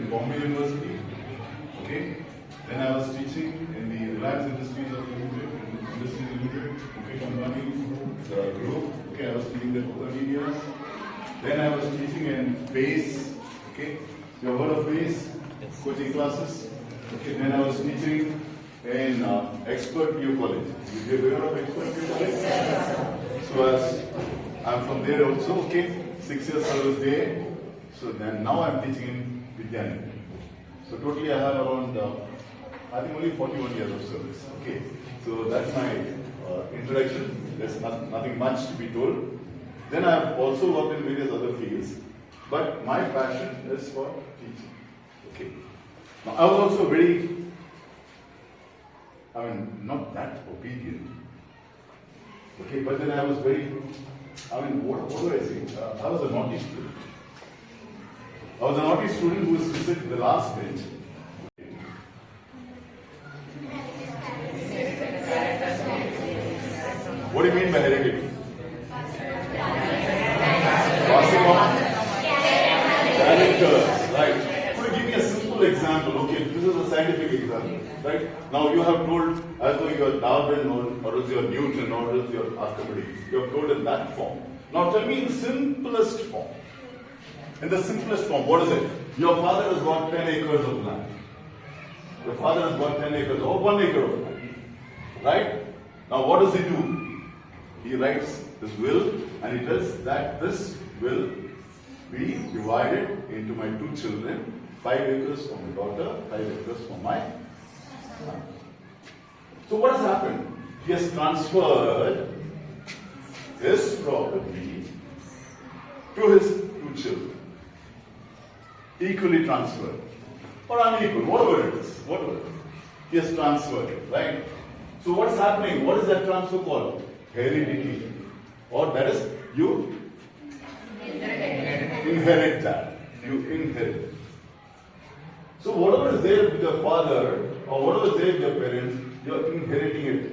in Bombay University. Okay. Then I was teaching in the Reliance Industries Limited, okay, company, group. Okay, I was teaching there for 13 years. Then I was teaching in BASE. Okay, you have heard of BASE? Coaching classes. Okay, then I was teaching in Expert PU College. You have heard of Expert PU College? Yes. So I'm from there also. Okay, 6 years service there. So then now I'm teaching in Vidyanidhi. So totally I have around, I think only 41 years of service. Okay, so that's my introduction. There's nothing much to be told. Then I have also worked in various other fields, but my passion is for teaching. Okay. Now I was also very, not that obedient. Okay, but then I was very, what do I say? I was a naughty student. I was a naughty student who used to sit in the last bench. What do you mean by heredity? Passing on characters, right? Could you give me a simple example? Okay, this is a scientific example, right? Now you have told as though you are Darwin or else you are Newton or else you are Archimedes. You have told in that form. Now tell me in the simplest form. In the simplest form, what is it? Your father has got 10 acres of land. Your father has got 10 acres or 1 acre of land. Right? Now what does he do? He writes this will and he tells that this will be divided into my 2 children, 5 acres for my daughter, 5 acres for my son. So what has happened? He has transferred his property to his 2 children. Equally transferred. Or unequal, whatever it is. Whatever. He has transferred it, right? So what's happening? What is that transfer called? Heredity. Or that is, you inherit that. You inherit. So whatever is there with your father, or whatever is there with your parents, you are inheriting it.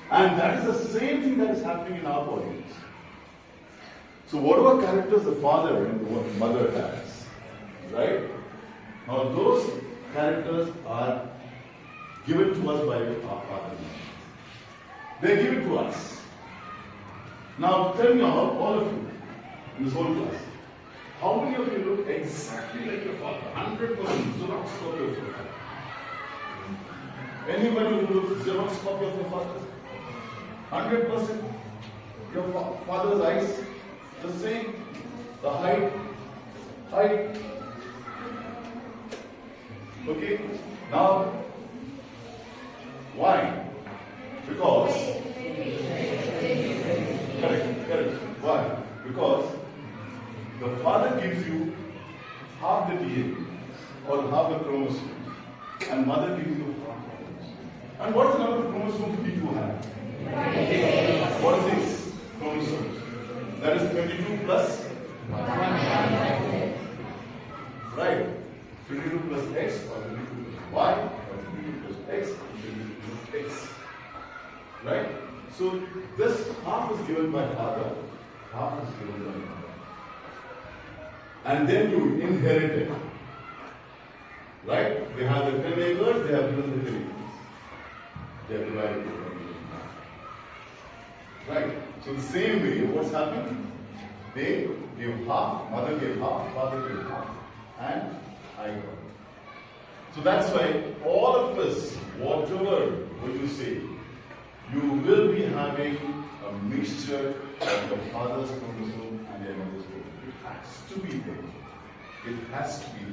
And that is the same thing that is happening in our bodies. So whatever characters the father and the mother has, right? Now those characters are given to us by our father. They give it to us. Now tell me all of you in this whole class, how many of you look exactly like your father? 100% Xerox copy of your father. Anybody who looks Xerox copy of your father? 100%. Your father's eyes, the same. The height. Okay. Now, why? Because. Correct. Why? Because the father gives you half the DNA or half the chromosomes, and mother gives you half the chromosomes. And what is the number of chromosomes we do have? What is this chromosomes? That is 22 plus 1. Right? 22 plus X or 22 plus Y or 22 plus X or 22 plus X. Right? So this half is given by father, half is given by mother. And then you inherit it. Right? They have the 10 acres, they have given the 10 acres. They have divided it. Right? So the same way, what's happening? They give half, mother gave half, father gave half, and I got it. So that's why all of us, whatever what you say, you will be having a mixture of the father's chromosome and your mother's chromosome. It has to be there. It has to be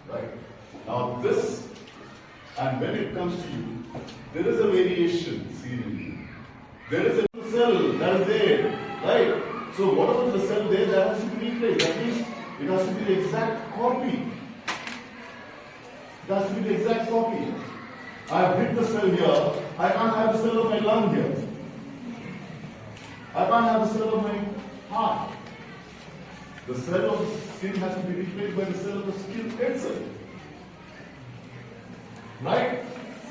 there. Right? Now this, and when it comes to you, there is a variation seen in you. There is a cell that is there, right? So whatever is the cell there, that has to be replaced. That means it has to be the exact copy. It has to be the exact copy. I have hit the cell here. I can't have the cell of my lung here. I can't have the cell of my heart. The cell of the skin has to be replaced by the cell of the skin itself. Right?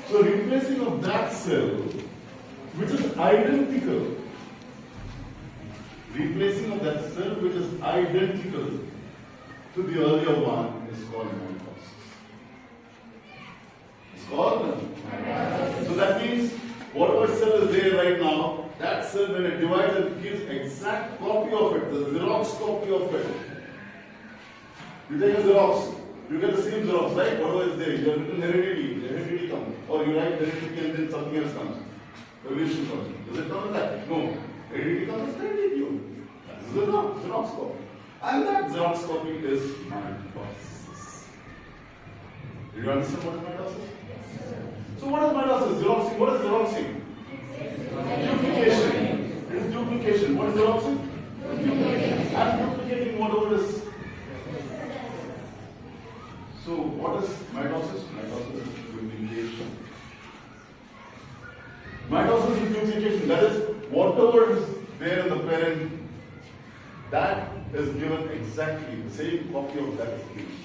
So replacing of that cell, which is identical, replacing of that cell which is identical to the earlier one is called mitosis. It's called mitosis. So that means whatever cell is there right now, that cell when it divides, it gives exact copy of it, the Xerox copy of it. You take a Xerox, you get the same Xerox, right? Whatever is there, you have written heredity comes, or you write heredity and then something else comes. Evolution comes. Does it come with that? No. Heredity comes as heredity. That is the Xerox copy. And that Xerox copy is mitosis. Do you understand what is mitosis? Yes. So what is mitosis? Xeroxing. What is Xeroxing? Duplication. It is duplication. What is Xeroxing? Duplication. I'm duplicating whatever is. So what is mitosis? Mitosis is duplication. Mitosis is duplication. That is, whatever is there in the parent, that is given exactly, the same copy of that is given.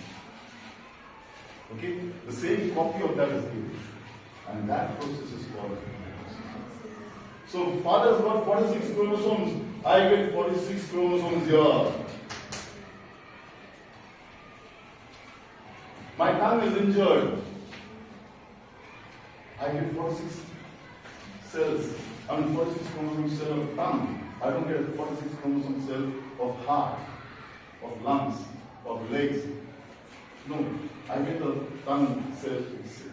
Okay? The same copy of that is given. And that process is called mitosis. So father's got 46 chromosomes. I get 46 chromosomes here. My tongue is injured. I get 46 cells. 46 chromosome cell of tongue. I don't get 46 chromosome cell of heart, of lungs, of legs. No, I get the tongue cell itself.